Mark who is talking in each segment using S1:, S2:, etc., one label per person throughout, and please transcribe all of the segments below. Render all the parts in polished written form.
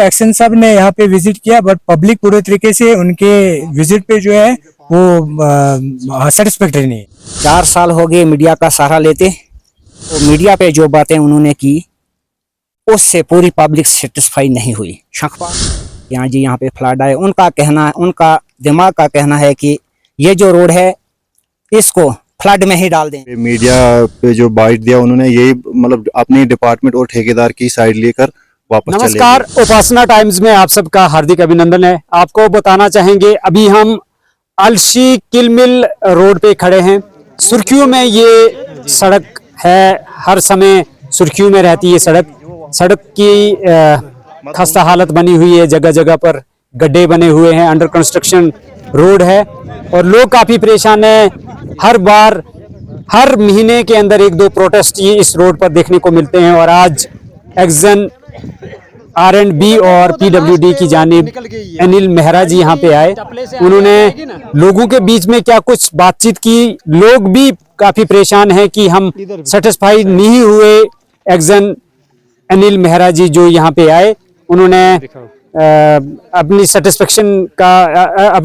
S1: Action साहब ने यहाँ पे विजिट किया, बट पब्लिक पूरे तरीके से उनके विजिट पे जो है वो सेटिस्फैक्टरी नहीं है।
S2: 4 साल हो गए मीडिया का सहारा लेते, तो मीडिया पे जो बातें उन्होंने की उससे पूरी पब्लिक सेटिस्फाई नहीं हुई। शखपा यहाँ पे फ्लड आए, उनका दिमाग का कहना है कि ये जो रोड है इसको फ्लड में ही डाल दें।
S3: मीडिया पे जो बाइट दिया उन्होंने, यही मतलब अपनी डिपार्टमेंट और ठेकेदार की साइड लेकर वापस चले।
S4: नमस्कार, उपासना टाइम्स में आप सबका हार्दिक अभिनंदन है। आपको बताना चाहेंगे अभी हम अलशी किलमिल रोड पे खड़े हैं। सुर्खियों में ये सड़क है, हर समय सुर्खियों में रहती है सड़क की खस्ता हालत बनी हुई है, जगह जगह पर गड्ढे बने हुए हैं, अंडर कंस्ट्रक्शन रोड है और लोग काफी परेशान हैं। हर महीने के अंदर 1-2 प्रोटेस्ट ये इस रोड पर देखने को मिलते हैं और आज एक्शन R&B और PWD की जानिब अनिल मेहरा जी यहाँ पे आए। उन्होंने लोगों के बीच में क्या कुछ बातचीत की। लोग भी काफी परेशान हैं कि हम सेटिस्फाई नहीं हुए। एक्शन अनिल मेहरा जी जो यहाँ पे आए, उन्होंने अपनी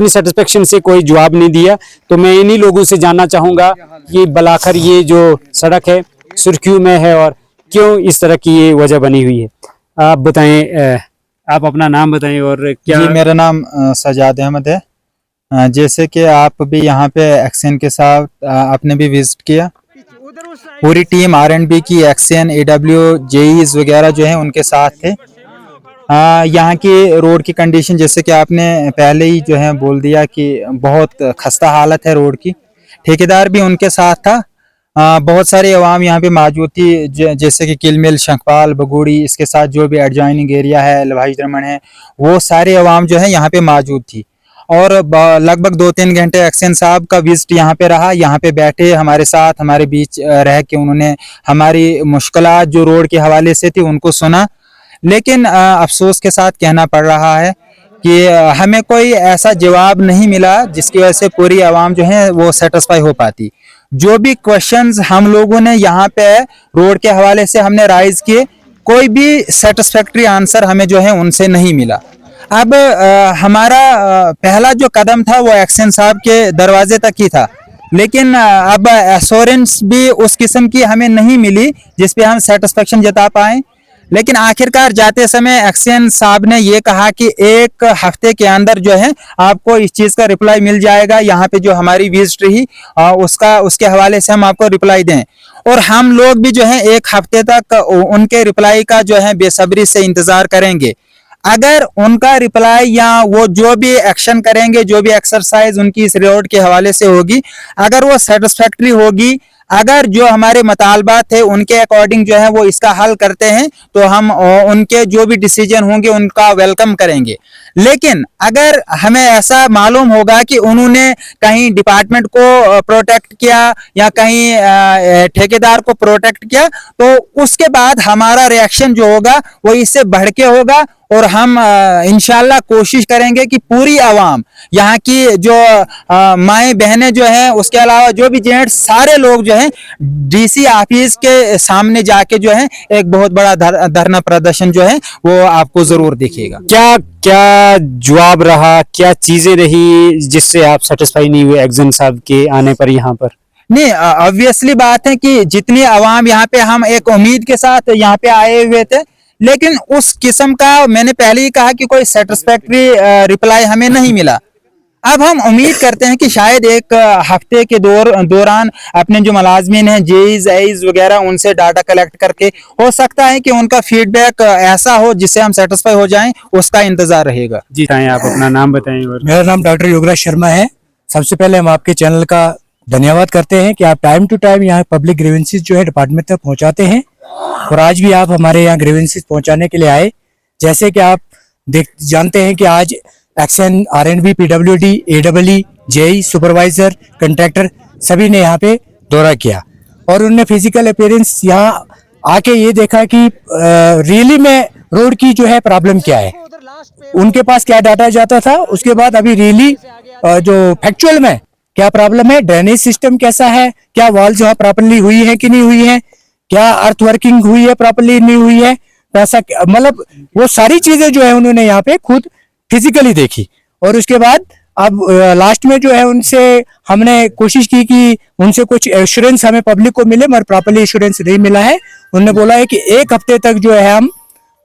S4: सेटिस्फेक्शन से कोई जवाब नहीं दिया। तो मैं इन्हीं लोगों से जानना चाहूंगा कि बलाखर ये जो सड़क है सुर्खियों में है और क्यों इस तरह की ये वजह बनी हुई है। आप बताएं, आप अपना नाम बताएं और क्या।
S5: जी, मेरा नाम सजाद अहमद है। जैसे कि आप भी यहाँ पे एक्शन के साथ आपने भी विजिट किया, पूरी टीम R&B की एक्शन AW JEs वगैरह जो है उनके साथ थे। यहाँ की रोड की कंडीशन जैसे कि आपने पहले ही जो है बोल दिया कि बहुत खस्ता हालत है रोड की। ठेकेदार भी उनके साथ था। बहुत सारे अवाम यहाँ पे मौजूद थी, जैसे कि किलमिल, शंखपाल, बगूड़ी, इसके साथ जो भी एडजॉइनिंग एरिया है, लवाही दरमन है, वो सारे अवाम जो है यहाँ पे मौजूद थी। और लगभग 2-3 घंटे एक्शन साहब का विजिट यहाँ पे रहा। यहाँ पे बैठे हमारे साथ, हमारे बीच रह के उन्होंने हमारी मुश्किलात जो रोड के हवाले से थी उनको सुना। लेकिन अफसोस के साथ कहना पड़ रहा है कि हमें कोई ऐसा जवाब नहीं मिला जिसकी वजह से पूरी आवाम जो है वो सेटिस्फाई हो पाती। जो भी क्वेश्चंस हम लोगों ने यहाँ पे रोड के हवाले से हमने राइज किए, कोई भी सेटिस्फैक्टरी आंसर हमें जो है उनसे नहीं मिला। अब हमारा पहला जो कदम था वो एक्शन साहब के दरवाजे तक ही था, लेकिन अब एश्योरेंस भी उस किस्म की हमें नहीं मिली जिस पे हम सेटिस्फेक्शन जता पाए। लेकिन आखिरकार जाते समय एक्शन साहब ने ये कहा कि 1 हफ्ते के अंदर जो है आपको इस चीज का रिप्लाई मिल जाएगा। यहाँ पे जो हमारी विजिट रही उसके हवाले से हम आपको रिप्लाई दें, और हम लोग भी जो है 1 हफ्ते तक उनके रिप्लाई का जो है बेसब्री से इंतजार करेंगे। अगर उनका रिप्लाई या वो जो भी एक्शन करेंगे, जो भी एक्सरसाइज उनकी इस रोड के हवाले से होगी, अगर वो सेटिस्फैक्टरी होगी, अगर जो हमारे मुतालबात थे उनके अकॉर्डिंग जो है वो इसका हल करते हैं, तो हम उनके जो भी डिसीजन होंगे उनका वेलकम करेंगे। लेकिन अगर हमें ऐसा मालूम होगा कि उन्होंने कहीं डिपार्टमेंट को प्रोटेक्ट किया या कहीं ठेकेदार को प्रोटेक्ट किया, तो उसके बाद हमारा रिएक्शन जो होगा वो इससे बढ़ के होगा। और हम इंशाल्लाह कोशिश करेंगे कि पूरी आवाम, यहाँ की जो माएँ बहनें जो हैं, उसके अलावा जो भी जेंट्स, सारे लोग जो हैं DC ऑफिस के सामने जाके जो है एक बहुत बड़ा धरना प्रदर्शन जो है वो आपको जरूर दिखेगा।
S4: क्या क्या जवाब रहा, क्या चीजें रही जिससे आप सेटिस्फाई नहीं हुए एक्शन साहब के आने पर यहाँ पर?
S5: नहीं, ऑब्वियसली बात है कि जितनी आवाम यहाँ पे, हम एक उम्मीद के साथ यहाँ पे आए हुए थे, लेकिन उस किस्म का मैंने पहले ही कहा कि कोई सेटिस्फैक्टरी रिप्लाई हमें नहीं मिला। अब हम उम्मीद करते हैं कि शायद 1 हफ्ते के दौरान अपने जो मुलाजमीन हैं, JEs वगैरह, उनसे डाटा कलेक्ट करके हो सकता है कि उनका फीडबैक ऐसा हो जिससे हम सेटिस्फाई हो जाएं, उसका इंतजार रहेगा।
S4: जी, आप अपना नाम बताएं। और
S1: मेरा नाम डॉक्टर योगराज शर्मा है। सबसे पहले हम आपके चैनल का धन्यवाद करते हैं कि आप टाइम टू टाइम यहाँ पब्लिक ग्रीवेंसेस जो है डिपार्टमेंट तक पहुँचाते हैं, और आज भी आप हमारे यहाँ ग्रीवेंसेस पहुँचाने के लिए आए। जैसे कि आप जानते हैं कि आज action R&B, PWD, AEE, JE, supervisor, contractor सभी ने यहाँ पे दौरा किया और उन्होंने फिजिकल अपीयरेंस यहाँ आके ये देखा कि रियली में रोड की जो है प्रॉब्लम क्या है, उनके पास क्या डाटा जाता था, उसके बाद अभी रियली जो फैक्चुअल में क्या प्रॉब्लम है, ड्रेनेज सिस्टम कैसा है, क्या वॉल्स वहाँ प्रॉपरली हुई है कि नहीं हुई है, क्या अर्थ वर्किंग हुई है प्रॉपरली नहीं हुई है। पैसा, मतलब वो सारी चीजें जो है उन्होंने यहाँ पे खुद फिजिकली देखी। और उसके बाद अब लास्ट में जो है उनसे हमने कोशिश की कि उनसे कुछ एश्योरेंस हमें पब्लिक को मिले, मगर प्रॉपर्ली एश्योरेंस नहीं मिला है। उन्होंने बोला है कि 1 हफ्ते तक जो है हम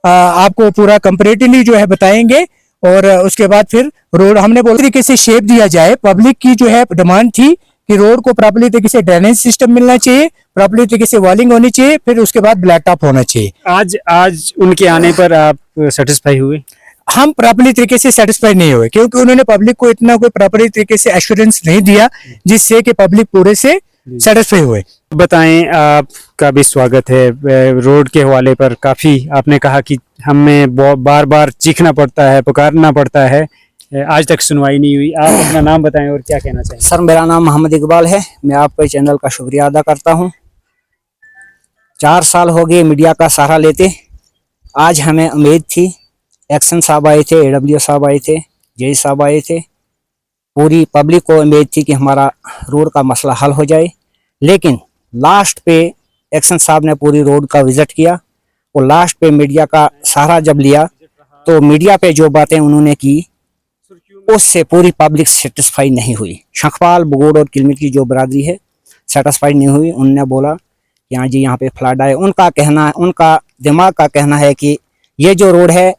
S1: आपको पूरा कंपैरेटिवली जो है बताएंगे, और उसके बाद फिर रोड हमने बोला तरीके से शेप दिया जाए। पब्लिक की जो है डिमांड थी कि रोड को प्रॉपर्ली तरीके से ड्रेनेज सिस्टम मिलना चाहिए, प्रॉपर्ली तरीके से वॉलिंग होनी चाहिए, फिर उसके बाद ब्लैक टॉप होना चाहिए।
S4: आज उनके आने पर आप सेटिस्फाई हुए?
S1: हम प्रॉपर्ली तरीके से सेटिस्फाई नहीं हुए, क्योंकि उन्होंने पब्लिक को इतना कोई प्रॉपर्ली तरीके से एश्योरेंस नहीं दिया जिससे कि पब्लिक पूरे से सेटिस्फाई हुए।
S4: बताएं, आपका भी स्वागत है। रोड के हवाले पर काफ़ी आपने कहा कि हमें बार बार चीखना पड़ता है, पुकारना पड़ता है, आज तक सुनवाई नहीं हुई। आप अपना नाम बताएं और क्या कहना चाहें?
S2: सर, मेरा नाम मोहम्मद इकबाल है। मैं आपके चैनल का शुक्रिया अदा करता हूं। 4 साल हो गए मीडिया का सहारा लेते। आज हमें उम्मीद थी, एक्शन साहब आए थे, AW साहब आए थे, जेई साहब आए थे, पूरी पब्लिक को उम्मीद थी कि हमारा रोड का मसला हल हो जाए। लेकिन लास्ट पे एक्शन साहब ने पूरी रोड का विजिट किया, और लास्ट पे मीडिया का सहारा जब लिया तो मीडिया पे जो बातें उन्होंने की उससे पूरी पब्लिक सेटिस्फाई नहीं हुई। शंखपाल, बगोड़ और किलमिल की जो बरादरी है सेटिस्फाई नहीं हुई। उनने बोला कि हाँ जी यहाँ पे फ्लड आए। उनका दिमाग का कहना है कि ये जो रोड है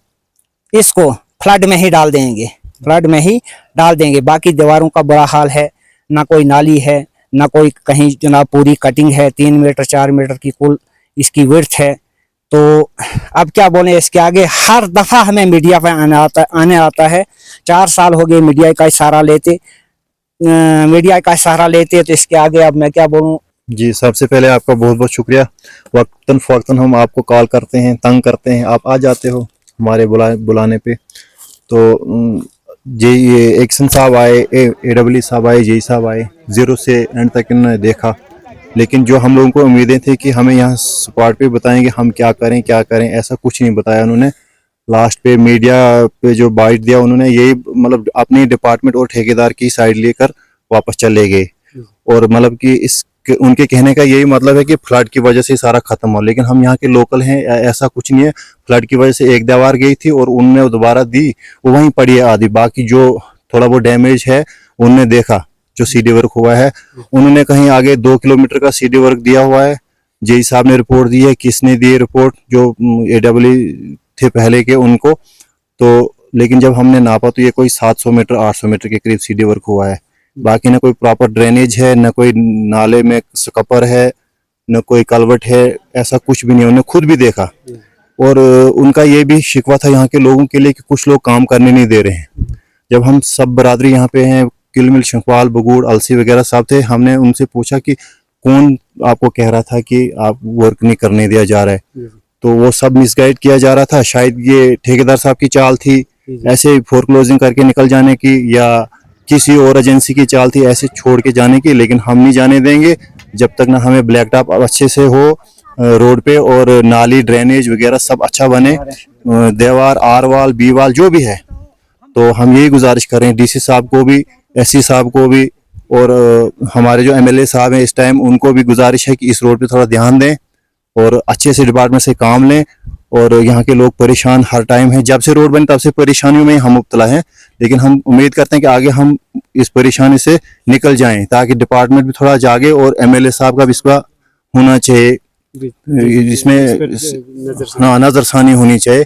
S2: इसको फ्लड में ही डाल देंगे, फ्लड में ही डाल देंगे। बाकी दीवारों का बुरा हाल है, ना कोई नाली है, ना कोई कहीं जनाब पूरी कटिंग है। 3 मीटर 4 मीटर की कुल इसकी विड्थ है। तो अब क्या बोले इसके आगे। हर दफ़ा हमें मीडिया पे आने आता है। 4 साल हो गए मीडिया का सहारा लेते, तो इसके आगे अब मैं क्या बोलूँ।
S3: जी, सबसे पहले आपका बहुत बहुत शुक्रिया। वक्तन फ़ौक्तन हम आपको कॉल करते हैं, तंग करते हैं, आप आ जाते हो हमारे बुलाने पे। तो ये एक्शन साहब आए, AW साहब आए, जेई साहब आए, 0 से एंड तक इन्होंने देखा। लेकिन जो हम लोगों को उम्मीदें थी कि हमें यहाँ स्पॉट पे बताएंगे हम क्या करें, ऐसा कुछ नहीं बताया उन्होंने। लास्ट पे मीडिया पे जो बाइट दिया उन्होंने, यही मतलब अपनी डिपार्टमेंट और ठेकेदार की साइड लेकर वापस चले गए। और मतलब कि उनके कहने का यही मतलब है कि फ्लड की वजह से सारा खत्म हो। लेकिन हम यहाँ के लोकल हैं, ऐसा कुछ नहीं है। फ्लड की वजह से एक दीवार गई थी और उनने दोबारा दी, वो वहीं पड़ी है आधी। बाकी जो थोड़ा वो डैमेज है उनने देखा, जो सीडी वर्क हुआ है। उन्होंने कहीं आगे 2 किलोमीटर का सीडी वर्क दिया हुआ है। जेई साहब ने रिपोर्ट दी है। किसने दी रिपोर्ट? जो AW थे पहले के, उनको। तो लेकिन जब हमने नापा तो ये कोई 700 मीटर 800 मीटर के करीब सीडी वर्क हुआ है। बाकी ना कोई प्रॉपर ड्रेनेज है, न कोई नाले में स्कपर है, न कोई कलवट है, ऐसा कुछ भी नहीं। उन्होंने खुद भी देखा। और उनका ये भी शिकवा था यहाँ के लोगों के लिए कि कुछ लोग काम करने नहीं दे रहे हैं। जब हम सब बरादरी यहाँ पे हैं, किलमिल, शंखपाल, बगूड़, अलसी वगैरह सब थे, हमने उनसे पूछा कि कौन आपको कह रहा था कि आप वर्क नहीं करने दिया जा रहा है। तो वो सब मिसगाइड किया जा रहा था। शायद ये ठेकेदार साहब की चाल थी, ऐसे फोरक्लोजिंग करके निकल जाने की, या किसी और एजेंसी की चाल थी ऐसे छोड़ के जाने की। लेकिन हम नहीं जाने देंगे जब तक ना हमें ब्लैक टॉप अच्छे से हो रोड पे, और नाली ड्रेनेज वगैरह सब अच्छा बने, दीवार, आर वाल, बी वाल जो भी है। तो हम यही गुजारिश कर रहे हैं DC साहब को भी, SC साहब को भी, और हमारे जो MLA साहब हैं इस टाइम, उनको भी गुजारिश है कि इस रोड पे थोड़ा ध्यान दें और अच्छे से डिपार्टमेंट से काम लें। और यहाँ के लोग परेशान हर टाइम हैं। जब से रोड बनी तब से परेशानियों में हम मुब्तला हैं। लेकिन हम उम्मीद करते हैं कि आगे हम इस परेशानी से निकल जाएं, ताकि डिपार्टमेंट भी थोड़ा जागे और MLA साहब का भी इसका होना चाहिए, इसमें नजरसानी होनी चाहिए,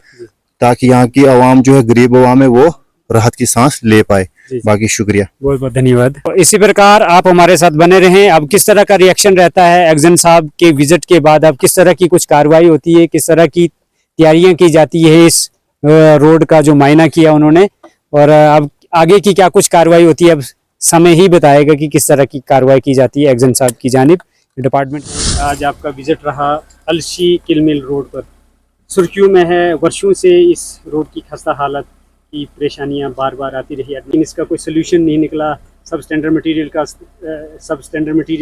S3: ताकि यहाँ की आवाम जो है, गरीब आवाम है, वो राहत की सांस ले पाए। बाकी शुक्रिया,
S4: बहुत बहुत धन्यवाद। इसी प्रकार आप हमारे साथ बने रहें। अब किस तरह का रिएक्शन रहता है एक्शन साहब के विजिट के बाद, अब किस तरह की कुछ कार्रवाई होती है, किस तरह की तैयारियां की जाती है इस रोड का जो मायना किया उन्होंने, और अब आगे की क्या कुछ कार्रवाई होती है, अब समय ही बताएगा कि किस तरह की कार्रवाई की जाती है एक्शन साहब की जानिब डिपार्टमेंट। आज आपका विजिट रहा अलशी किलमिल रोड पर, सुर्खियों में है। वर्षों से इस रोड की खस्ता हालत की परेशानियां बार बार आती रही, लेकिन इसका कोई सोल्यूशन नहीं निकला। सब स्टैंडर्ड मटेरियल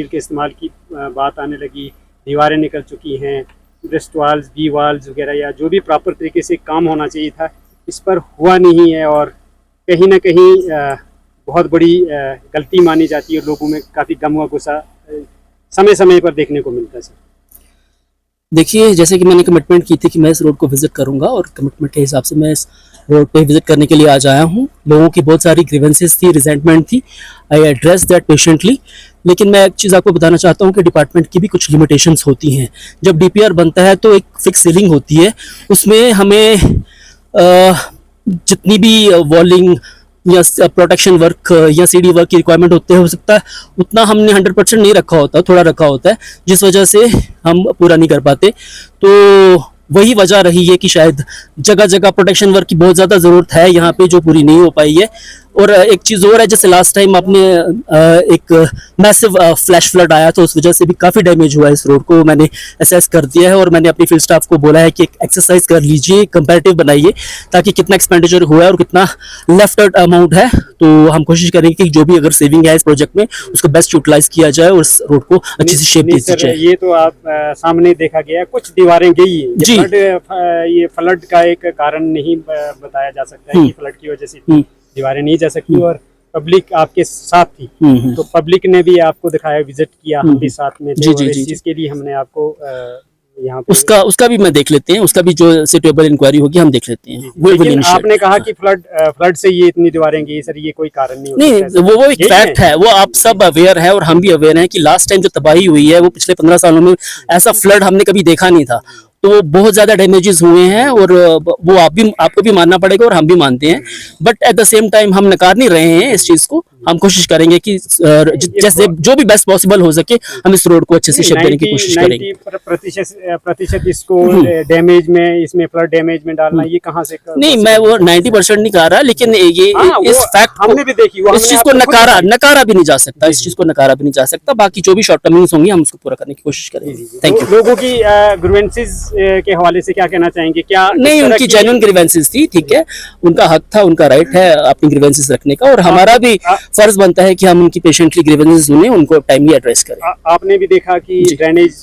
S4: के इस्तेमाल की बात आने लगी। दीवारें निकल चुकी हैं, ब्रेस्ट वाल्स, बी वाल्स वगैरह, या जो भी प्रॉपर तरीके से काम होना चाहिए था, इस पर हुआ नहीं है। और कहीं ना कहीं बहुत बड़ी गलती मानी जाती है। लोगों में काफ़ी गम व गुस्सा समय समय पर देखने को मिलता है। सर,
S6: देखिए, जैसे कि मैंने कमिटमेंट की थी कि मैं इस रोड को विज़िट करूंगा और कमिटमेंट के हिसाब से मैं इस रोड पे विज़िट करने के लिए आज आया हूं। लोगों की बहुत सारी ग्रीवेंसेस थी, रिजेंटमेंट थी, आई एड्रेस दैट पेशेंटली। लेकिन मैं एक चीज़ आपको बताना चाहता हूं कि डिपार्टमेंट की भी कुछ लिमिटेशंस होती हैं। जब डीपीआर बनता है तो एक फिक्स सीलिंग होती है, उसमें हमें जितनी भी वॉलिंग या प्रोटेक्शन वर्क या सीडी वर्क की रिक्वायरमेंट होते हैं, हो सकता है उतना हमने 100% नहीं रखा होता, थोड़ा रखा होता है, जिस वजह से हम पूरा नहीं कर पाते। तो वही वजह रही है कि शायद जगह जगह प्रोटेक्शन वर्क की बहुत ज़्यादा ज़रूरत है यहाँ पे, जो पूरी नहीं हो पाई है। और एक चीज़ और है, जैसे लास्ट टाइम आपने एक मैसिव फ्लैश फ्लड आया, तो उस वजह से भी काफ़ी डैमेज हुआ है इस रोड को। मैंने असेस कर दिया है और मैंने अपनी फील्ड स्टाफ को बोला है कि एक एक्सरसाइज कर लीजिए, कंपैरेटिव बनाइए, ताकि कितना एक्सपेंडिचर हुआ है और कितना लेफ्ट आउट अमाउंट है। तो हम कोशिश करेंगे कि जो भी अगर सेविंग है इस प्रोजेक्ट में, उसको बेस्ट यूटिलाइज किया जाए और इस रोड को अच्छी सी शेप दी जाए।
S4: ये तो आप सामने देखा गया है, कुछ दीवारें गई हैं।
S6: जी।
S4: ये फ्लड का एक कारण नहीं बताया जा सकता है कि फ्लड की वजह से दीवारें नहीं जा सकती, और पब्लिक आपके साथ थी, तो पब्लिक ने भी आपको दिखाया, विजिट किया, हम भी साथ में थे।
S6: जी,
S4: और
S6: जी,
S4: इस
S6: जी,
S4: चीज के लिए हमने आपको यहाँ पे
S6: उसका भी मैं देख लेते हैं, उसका भी जो सुटेबल इंक्वायरी होगी हम देख लेते हैं।
S4: लेकिन आपने कहा कि फ्लड से ये इतनी दीवारें गई, सर ये कोई कारण नहीं हो
S6: नहीं,
S4: सकता,
S6: वो एक
S4: यही
S6: फैक्ट है, वो आप सब अवेयर है और हम भी अवेयर हैं कि लास्ट टाइम जो तबाही हुई है वो पिछले 15 सालों में ऐसा फ्लड हमने कभी देखा नहीं था। तो बहुत ज्यादा डैमेजेस हुए हैं और वो आपको भी मानना पड़ेगा और हम भी मानते हैं। But at the same time हम नकार नहीं रहे हैं इस चीज को। हम कोशिश करेंगे कि जैसे जो भी बेस्ट पॉसिबल हो सके हम इस रोड को अच्छे से शेप देने की कोशिश करेंगे।
S4: 90% इसको डैमेज में, इसमें फ्लड डैमेज में डालना, ये कहाँ से
S6: नहीं, मैं वो 90% नहीं कह रहा, लेकिन ये इस फैक्ट
S4: हमने भी देखी,
S6: इस चीज को नकारा भी नहीं जा सकता, इस चीज को नकारा भी नहीं जा सकता। बाकी जो भी शॉर्ट टर्मिंग्स होंगी हम उसको पूरा करने की कोशिश करेंगे। Thank you.
S4: लोगों की ग्रीवेंसेस के हवाले से क्या कहना चाहेंगे? क्या
S6: नहीं, उनकी जेन्युइन ग्रीवेंसेस थी, ठीक है, उनका हक था, उनका राइट है अपनी ग्रीवेंसेस रखने का, और हमारा भी फर्ज बनता है कि हम उनकी पेशेंटली ग्रीवेंसेस सुने, उनको टाइमली एड्रेस करें।
S4: आपने भी देखा कि ड्रेनेज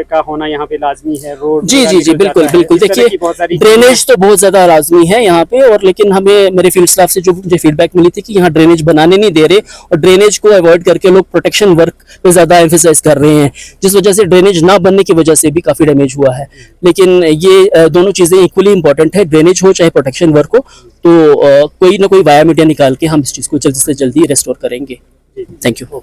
S4: का होना यहाँ पे लाजमी है, रोड
S6: जी जी जी, बिल्कुल बिल्कुल। देखिए, ड्रेनेज तो बहुत ज्यादा लाजमी है यहाँ पे, और लेकिन हमें मेरे फील्ड स्टाफ से जो मुझे फीडबैक मिली थी कि यहाँ ड्रेनेज बनाने नहीं दे रहे और ड्रेनेज को अवॉइड करके लोग प्रोटेक्शन वर्क पे ज्यादा एम्फेसाइज कर रहे हैं, जिस वजह से ड्रेनेज ना बनने की वजह से भी काफी डैमेज हुआ है। लेकिन ये दोनों चीजें इक्वली इंपॉर्टेंट है, ड्रेनेज हो चाहे प्रोटेक्शन वर्क हो, तो कोई ना कोई वाया मीडिया निकाल के हम इस चीज को जल्दी से जल्दी रेस्टोर करेंगे। Thank you.